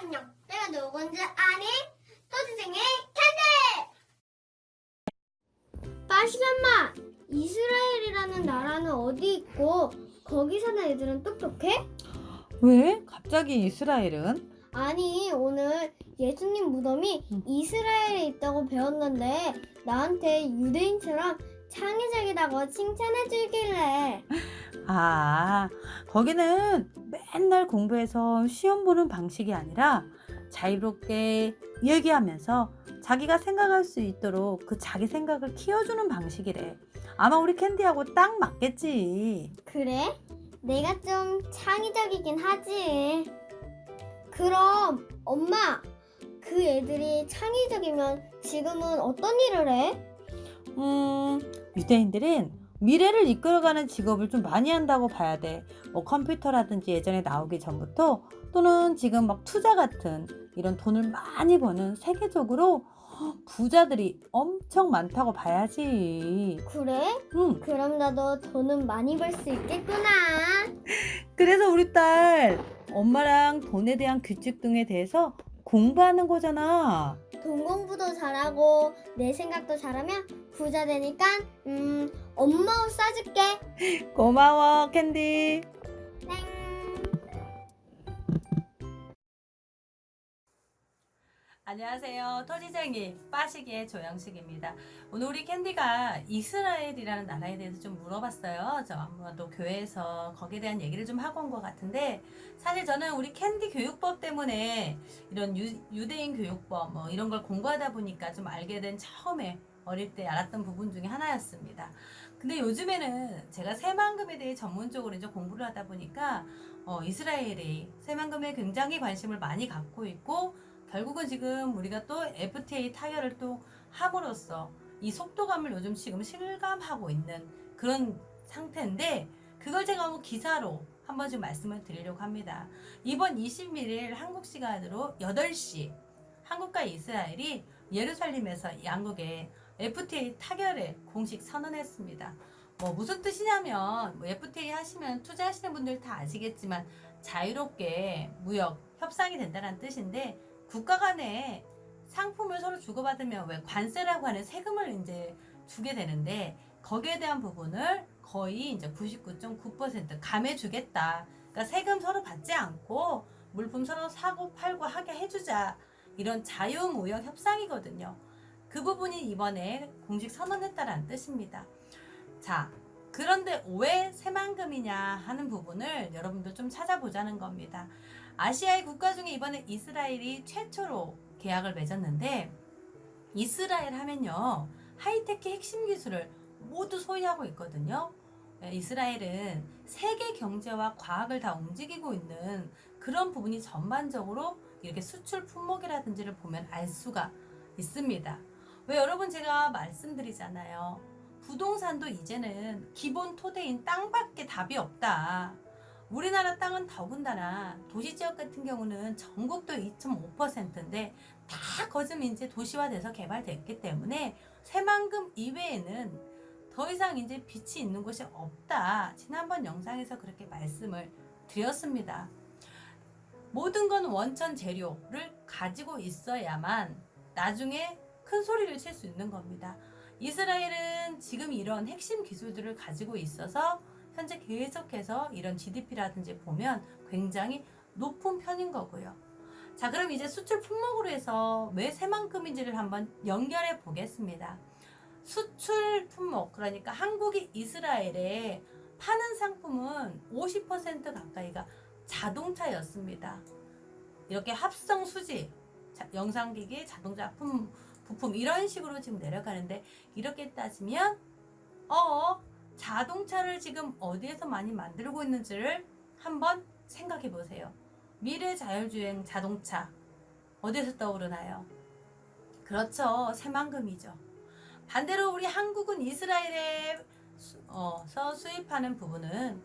안녕. 내가 누군지 아니? 토지생의 캔디! 빠시엄마, 이스라엘이라는 나라는 어디 있고 거기 사는 애들은 똑똑해? 왜? 갑자기 이스라엘은? 아니, 오늘 예수님 무덤이 이스라엘에 있다고 배웠는데 나한테 유대인처럼 창의적이라고 칭찬해 주길래. 아, 거기는 맨날 공부해서 시험 보는 방식이 아니라 자유롭게 얘기하면서 자기가 생각할 수 있도록 그 자기 생각을 키워주는 방식이래. 아마 우리 캔디하고 딱 맞겠지. 그래? 내가 좀 창의적이긴 하지. 그럼 엄마, 그 애들이 창의적이면 지금은 어떤 일을 해? 유대인들은 미래를 이끌어가는 직업을 좀 많이 한다고 봐야 돼. 뭐 컴퓨터라든지 예전에 나오기 전부터 또는 지금 막 투자 같은 이런 돈을 많이 버는 세계적으로 부자들이 엄청 많다고 봐야지. 그래? 응. 그럼 나도 돈은 많이 벌 수 있겠구나. 그래서 우리 딸 엄마랑 돈에 대한 규칙 등에 대해서 공부하는 거잖아. 돈 공부도 잘하고 내 생각도 잘하면 부자 되니까 엄마 옷 사줄게. 고마워, 캔디. 땡. 안녕하세요. 토지쟁이 빠시기의 조영식입니다. 오늘 우리 캔디가 이스라엘이라는 나라에 대해서 좀 물어봤어요. 저 아무래도 교회에서 거기에 대한 얘기를 좀 하고 온 것 같은데, 사실 저는 우리 캔디 교육법 때문에 이런 유대인 교육법 뭐 이런 걸 공부하다 보니까 좀 알게 된 처음에 어릴 때 알았던 부분 중에 하나였습니다. 근데 요즘에는 제가 새만금에 대해 전문적으로 이제 공부를 하다 보니까 이스라엘이 새만금에 굉장히 관심을 많이 갖고 있고, 결국은 지금 우리가 또 FTA 타결을 또 함으로써 이 속도감을 요즘 지금 실감하고 있는 그런 상태인데, 그걸 제가 뭐 기사로 한번 좀 말씀을 드리려고 합니다. 이번 21일 한국 시간으로 8시 한국과 이스라엘이 예루살렘에서 양국의 FTA 타결을 공식 선언했습니다. 뭐 무슨 뜻이냐면, 뭐 FTA 하시면 투자하시는 분들 다 아시겠지만 자유롭게 무역 협상이 된다는 뜻인데, 국가 간에 상품을 서로 주고받으면 왜 관세라고 하는 세금을 이제 주게 되는데, 거기에 대한 부분을 거의 이제 99.9% 감해주겠다. 그러니까 세금 서로 받지 않고 물품 서로 사고 팔고 하게 해주자. 이런 자유무역 협상이거든요. 그 부분이 이번에 공식 선언했다라는 뜻입니다. 자, 그런데 왜 새만금이냐 하는 부분을 여러분들 좀 찾아보자는 겁니다. 아시아의 국가 중에 이번에 이스라엘이 최초로 계약을 맺었는데, 이스라엘 하면요 하이테크 핵심 기술을 모두 소유하고 있거든요. 이스라엘은 세계 경제와 과학을 다 움직이고 있는 그런 부분이 전반적으로 이렇게 수출 품목이라든지를 보면 알 수가 있습니다. 왜 여러분 제가 말씀드리잖아요. 부동산도 이제는 기본 토대인 땅밖에 답이 없다. 우리나라 땅은 더군다나 도시지역 같은 경우는 전국도 2.5%인데 다 거점 이제 도시화돼서 개발됐기 때문에 새만금 이외에는 더 이상 이제 빛이 있는 곳이 없다. 지난번 영상에서 그렇게 말씀을 드렸습니다. 모든 건 원천 재료를 가지고 있어야만 나중에 큰 소리를 칠 수 있는 겁니다. 이스라엘은 지금 이런 핵심 기술들을 가지고 있어서 현재 계속해서 이런 GDP라든지 보면 굉장히 높은 편인 거고요. 자, 그럼 이제 수출 품목으로 해서 왜 새만큼인지를 한번 연결해 보겠습니다. 수출 품목, 그러니까 한국이 이스라엘에 파는 상품은 50% 가까이가 자동차였습니다. 이렇게 합성 수지, 영상기기, 자동차 부품 이런 식으로 지금 내려가는데, 이렇게 따지면 자동차를 지금 어디에서 많이 만들고 있는지를 한번 생각해 보세요. 미래 자율주행 자동차 어디에서 떠오르나요? 그렇죠, 새만금이죠. 반대로 우리 한국은 이스라엘에서 수입하는 부분은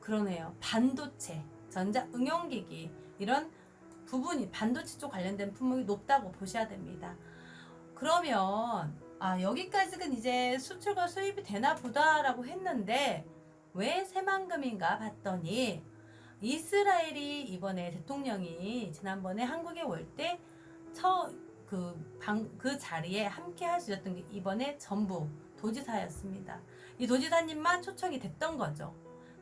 그러네요. 반도체, 전자응용기기 이런 부분이 반도체 쪽 관련된 품목이 높다고 보셔야 됩니다. 그러면 여기까지는 이제 수출과 수입이 되나 보다라고 했는데 왜 새만금인가 봤더니, 이스라엘이 이번에 대통령이 지난번에 한국에 올 때 그 자리에 함께 할 수 있었던 게 이번에 전부 도지사였습니다. 이 도지사님만 초청이 됐던 거죠.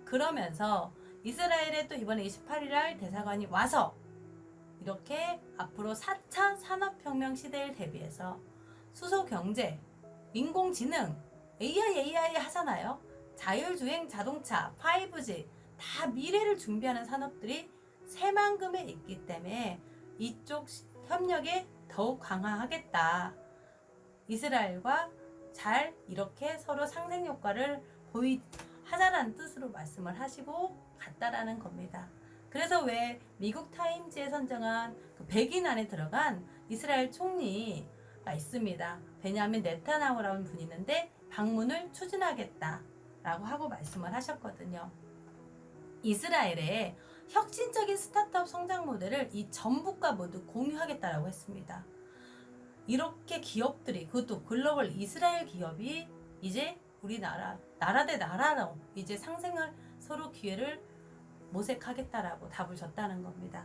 그러면서 이스라엘에 또 이번에 28일 날 대사관이 와서 이렇게 앞으로 4차 산업혁명 시대를 대비해서 수소경제, 인공지능, AI 하잖아요. 자율주행 자동차, 5G 다 미래를 준비하는 산업들이 새만금에 있기 때문에 이쪽 협력에 더욱 강화하겠다. 이스라엘과 잘 이렇게 서로 상생 효과를 하자라는 뜻으로 말씀을 하시고 갔다라는 겁니다. 그래서 왜 미국 타임즈에 선정한 그 100인 안에 들어간 이스라엘 총리가 있습니다. 베냐민 네타냐후라는 분이 있는데 방문을 추진하겠다라고 하고 말씀을 하셨거든요. 이스라엘의 혁신적인 스타트업 성장 모델을 이 전국과 모두 공유하겠다라고 했습니다. 이렇게 기업들이, 그것도 글로벌 이스라엘 기업이 이제 우리나라, 나라 대 나라로 이제 상생을 서로 기회를 모색하겠다라고 답을 줬다는 겁니다.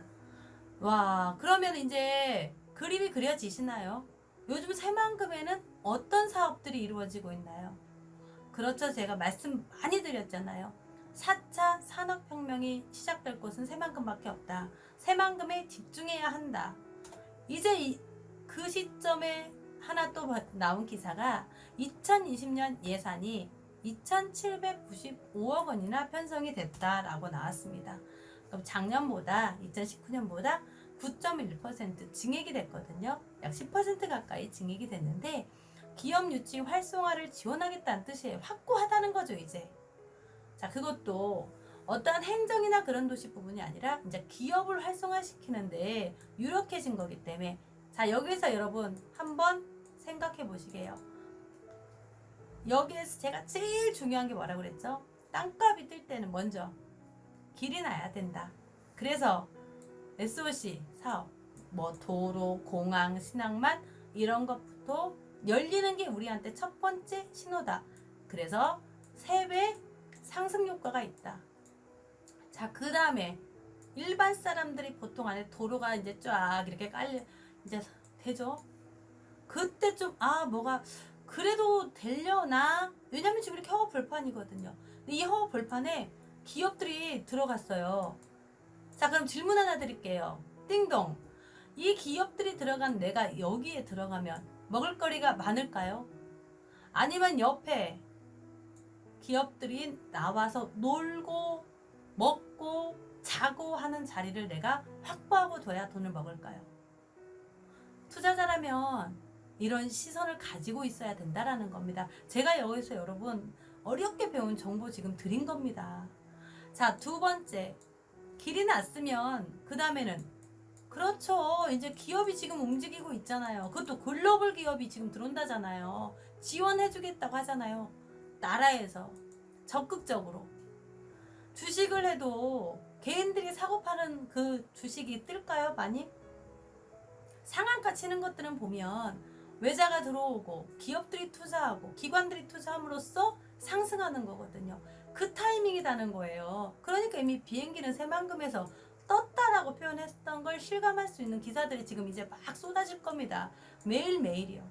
와, 그러면 이제 그림이 그려지시나요? 요즘 새만금에는 어떤 사업들이 이루어지고 있나요? 그렇죠. 제가 말씀 많이 드렸잖아요. 4차 산업혁명이 시작될 곳은 새만금밖에 없다. 새만금에 집중해야 한다. 이제 그 시점에 하나 또 나온 기사가 2020년 예산이 2,795억 원이나 편성이 됐다라고 나왔습니다. 그럼 작년보다 2019년보다 9.1% 증액이 됐거든요. 약 10% 가까이 증액이 됐는데 기업 유치 활성화를 지원하겠다는 뜻이에요. 확고하다는 거죠, 이제. 자, 그것도 어떠한 행정이나 그런 도시 부분이 아니라 이제 기업을 활성화시키는데 유력해진 거기 때문에 자, 여기서 여러분 한번 생각해 보시게요. 여기에서 제가 제일 중요한 게 뭐라고 그랬죠? 땅값이 뜰 때는 먼저 길이 나야 된다. 그래서 SOC 사업, 뭐 도로, 공항, 신항만 이런 것부터 열리는 게 우리한테 첫 번째 신호다. 그래서 3배 상승 효과가 있다. 자, 그 다음에 일반 사람들이 보통 안에 도로가 이제 쫙 이렇게 깔려 이제 되죠. 그때 좀 뭐가 그래도 되려나? 왜냐면 지금 이렇게 허허 벌판이거든요. 근데 이 허허 벌판에 기업들이 들어갔어요. 자, 그럼 질문 하나 드릴게요. 띵동. 이 기업들이 들어간 내가 여기에 들어가면 먹을거리가 많을까요? 아니면 옆에 기업들이 나와서 놀고 먹고 자고 하는 자리를 내가 확보하고 둬야 돈을 먹을까요? 투자자라면 이런 시선을 가지고 있어야 된다라는 겁니다. 제가 여기서 여러분 어렵게 배운 정보 지금 드린 겁니다. 자, 두 번째. 길이 났으면 그 다음에는 그렇죠. 이제 기업이 지금 움직이고 있잖아요. 그것도 글로벌 기업이 지금 들어온다잖아요. 지원해주겠다고 하잖아요. 나라에서 적극적으로. 주식을 해도 개인들이 사고 파는 그 주식이 뜰까요? 많이? 상한가 치는 것들은 보면 외자가 들어오고 기업들이 투자하고 기관들이 투자함으로써 상승하는 거거든요. 그 타이밍이라는 거예요. 그러니까 이미 비행기는 새만금에서 떴다라고 표현했던 걸 실감할 수 있는 기사들이 지금 이제 막 쏟아질 겁니다. 매일매일이요.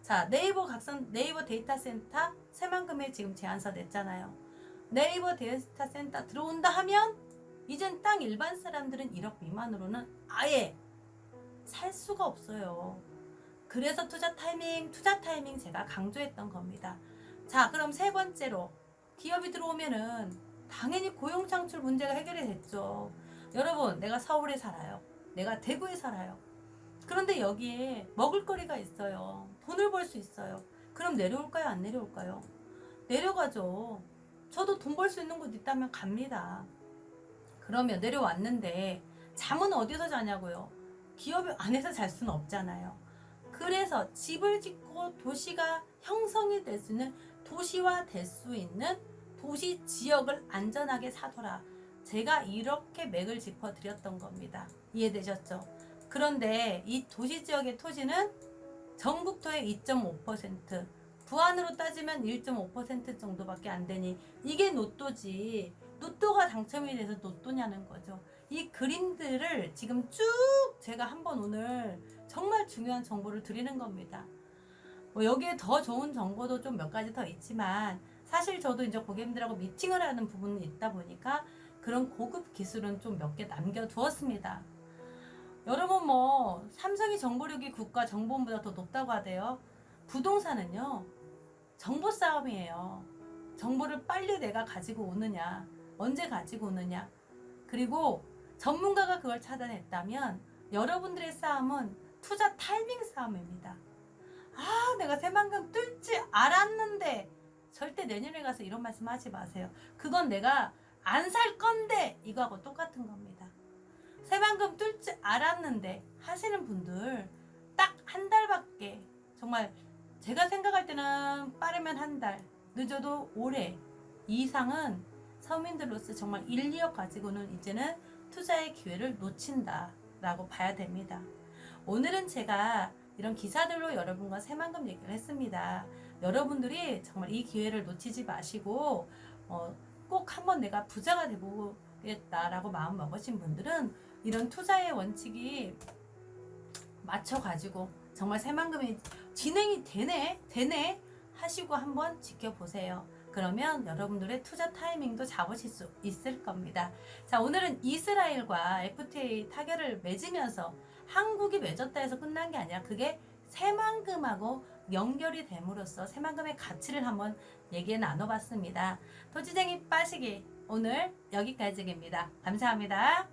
자, 네이버 데이터 센터 새만금에 지금 제안서 냈잖아요. 네이버 데이터 센터 들어온다 하면 이젠 땅 일반 사람들은 1억 미만으로는 아예 살 수가 없어요. 그래서 투자 타이밍 제가 강조했던 겁니다. 자, 그럼 세 번째로 기업이 들어오면은 당연히 고용 창출 문제가 해결이 됐죠. 여러분, 내가 서울에 살아요. 내가 대구에 살아요. 그런데 여기에 먹을거리가 있어요. 돈을 벌 수 있어요. 그럼 내려올까요? 안 내려올까요? 내려가죠. 저도 돈 벌 수 있는 곳 있다면 갑니다. 그러면 내려왔는데 잠은 어디서 자냐고요? 기업 안에서 잘 수는 없잖아요. 그래서 집을 짓고 도시가 형성이 될 수 있는 도시화 될 수 있는 도시 지역을 안전하게 사둬라. 제가 이렇게 맥을 짚어 드렸던 겁니다. 이해되셨죠? 그런데 이 도시 지역의 토지는 전국토의 2.5%, 부안으로 따지면 1.5% 정도밖에 안 되니 이게 노또지. 로또가 당첨이 돼서 로또냐는 거죠. 이 그림들을 지금 쭉 제가 한번 오늘 정말 중요한 정보를 드리는 겁니다. 뭐 여기에 더 좋은 정보도 좀 몇 가지 더 있지만 사실 저도 이제 고객님들하고 미팅을 하는 부분이 있다 보니까 그런 고급 기술은 좀 몇 개 남겨두었습니다. 여러분 뭐 삼성이 정보력이 국가 정보원보다 더 높다고 하대요. 부동산은요 정보 싸움이에요. 정보를 빨리 내가 가지고 오느냐, 언제 가지고 오느냐, 그리고 전문가가 그걸 찾아냈다면 여러분들의 싸움은 투자 타이밍 싸움입니다. 아, 내가 새만금 뜰지 알았는데, 절대 내년에 가서 이런 말씀 하지 마세요. 그건 내가 안 살 건데 이거하고 똑같은 겁니다. 새만금 뜰지 알았는데 하시는 분들 딱 한 달밖에, 정말 제가 생각할 때는 빠르면 한 달, 늦어도 올해 이상은 서민들로서 정말 1, 2억 가지고는 이제는 투자의 기회를 놓친다 라고 봐야 됩니다. 오늘은 제가 이런 기사들로 여러분과 새만금 얘기를 했습니다. 여러분들이 정말 이 기회를 놓치지 마시고 꼭 한번 내가 부자가 되보겠다라고 마음 먹으신 분들은 이런 투자의 원칙이 맞춰가지고 정말 새만금이 진행이 되네 하시고 한번 지켜보세요. 그러면 여러분들의 투자 타이밍도 잡으실 수 있을 겁니다. 자, 오늘은 이스라엘과 FTA 타결을 맺으면서 한국이 맺었다 해서 끝난 게 아니라 그게 새만금하고 연결이 됨으로써 새만금의 가치를 한번 얘기 나눠봤습니다. 토지쟁이 빠시기 오늘 여기까지입니다. 감사합니다.